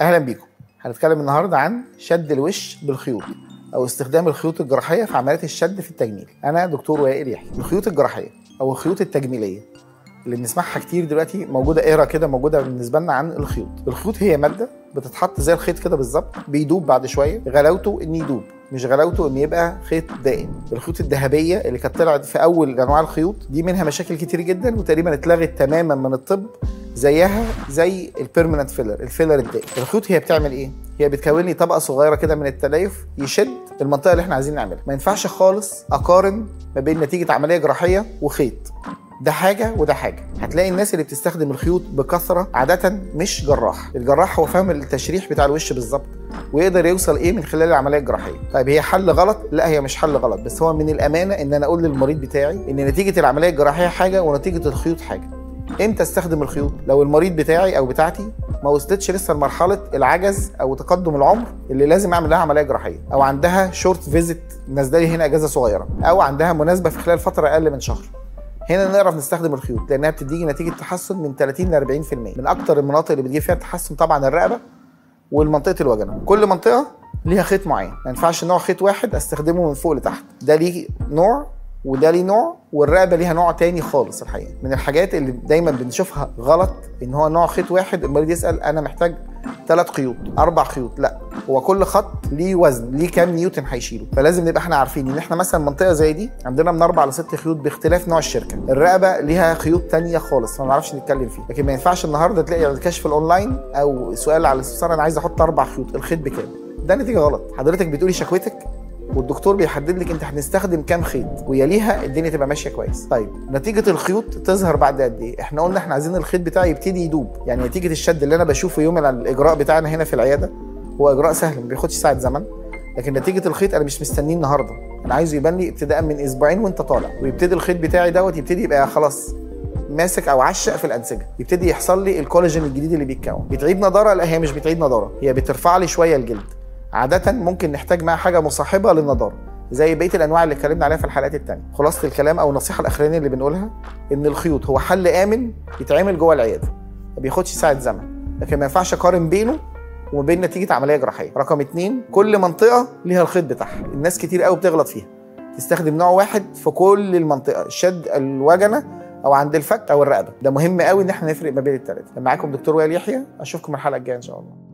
اهلا بيكم. هنتكلم النهارده عن شد الوش بالخيوط او استخدام الخيوط الجراحيه في عمليات الشد في التجميل. انا دكتور وائل يحيى. الخيوط الجراحيه او الخيوط التجميليه اللي بنسمعها كتير دلوقتي موجوده ايرا كده موجوده بالنسبه لنا عن الخيوط. الخيوط هي ماده بتتحط زي الخيط كده بالظبط، بيدوب بعد شويه، غلاوته ان يدوب مش غلاوته ان يبقى خيط دائم. الخيوط الذهبيه اللي كانت طلعت في اول انواع الخيوط دي منها مشاكل كتير جدا وتقريبا اتلغت تماما من الطب، زيها زي البيرمننت فيلر، الفيلر الدائم. الخيوط هي بتعمل ايه؟ هي بتكون لي طبقه صغيره كده من التليف يشد المنطقه اللي احنا عايزين نعملها. ما ينفعش خالص اقارن ما بين نتيجه عمليه جراحيه وخيط، ده حاجه وده حاجه. هتلاقي الناس اللي بتستخدم الخيوط بكثره عاده مش جراح. الجراح هو فاهم التشريح بتاع الوش بالظبط ويقدر يوصل ايه من خلال العمليه الجراحيه. طيب هي حل غلط؟ لا، هي مش حل غلط، بس هو من الامانه ان انا اقول للمريض بتاعي ان نتيجه العمليه الجراحيه حاجه ونتيجه الخيوط حاجه. امتى استخدم الخيوط؟ لو المريض بتاعي او بتاعتي ما وصلتش لسه لمرحله العجز او تقدم العمر اللي لازم اعمل لها عمليه جراحيه، او عندها شورت فيزيت نازله لي هنا اجازه صغيره، او عندها مناسبه في خلال فتره اقل من شهر. هنا نعرف نستخدم الخيوط لانها بتديني نتيجه تحسن من 30 ل 40%. من اكتر المناطق اللي بتجيب فيها تحسن طبعا الرقبه والمنطقه الوجنه. كل منطقه ليها خيط معين، ما ينفعش نوع خيط واحد استخدمه من فوق لتحت، ده ليه نوع وده ليه نوع والرقبه ليها نوع تاني خالص. الحقيقه من الحاجات اللي دايما بنشوفها غلط ان هو نوع خيط واحد المريض يسال انا محتاج 3 خيوط 4 خيوط. لا، هو كل خط ليه وزن، ليه كام نيوتن هيشيله، فلازم نبقى احنا عارفين ان احنا مثلا منطقه زي دي عندنا من 4 ل 6 خيوط باختلاف نوع الشركه. الرقبه ليها خيوط تانية خالص ما نعرفش نتكلم فيه. لكن ما ينفعش النهارده تلاقي على الكشف الاونلاين او سؤال على الاستفسار انا عايز احط 4 خيوط، الخيط بكام؟ ده نتيجه غلط. حضرتك بتقولي شكوتك والدكتور بيحدد لك انت هنستخدم كام خيط ويليها الدنيا تبقى ماشيه كويس. طيب نتيجه الخيوط تظهر بعد قد ايه؟ احنا قلنا احنا عايزين الخيط بتاعي يبتدي يدوب، يعني نتيجه الشد اللي انا بشوفه يوم الاجراء بتاعنا هنا في العياده هو اجراء سهل ما بياخدش ساعه زمن، لكن نتيجه الخيط انا مش مستنيه النهارده، انا عايزه يبان لي ابتداء من اسبوعين وانت طالع، ويبتدي الخيط بتاعي يبتدي يبقى خلاص ماسك او عشق في الانسجه، يبتدي يحصل لي الكولاجين الجديد اللي بيتكون. بتعيد نضاره؟ لا، هي مش بتعيد نضاره، هي بترفع لي شويه الجلد. عاده ممكن نحتاج معاها حاجه مصاحبه للنضاره زي بقيه الانواع اللي اتكلمنا عليها في الحلقات الثانيه. خلاصه الكلام او النصيحه الاخرانيه اللي بنقولها ان الخيوط هو حل امن يتعمل جوه العياده، ما بياخدش ساعه زمن، لكن ما ينفعش اقارن بينه وما بين نتيجه عمليه جراحيه. رقم 2، كل منطقه ليها الخيط بتاعها. الناس كتير قوي بتغلط فيها، تستخدم نوع واحد في كل المنطقه، شد الوجنه او عند الفك او الرقبه. ده مهم قوي ان احنا نفرق ما بين الثلاثه. معاكم دكتور وائل يحيى، اشوفكم الحلقه الجايه ان شاء الله.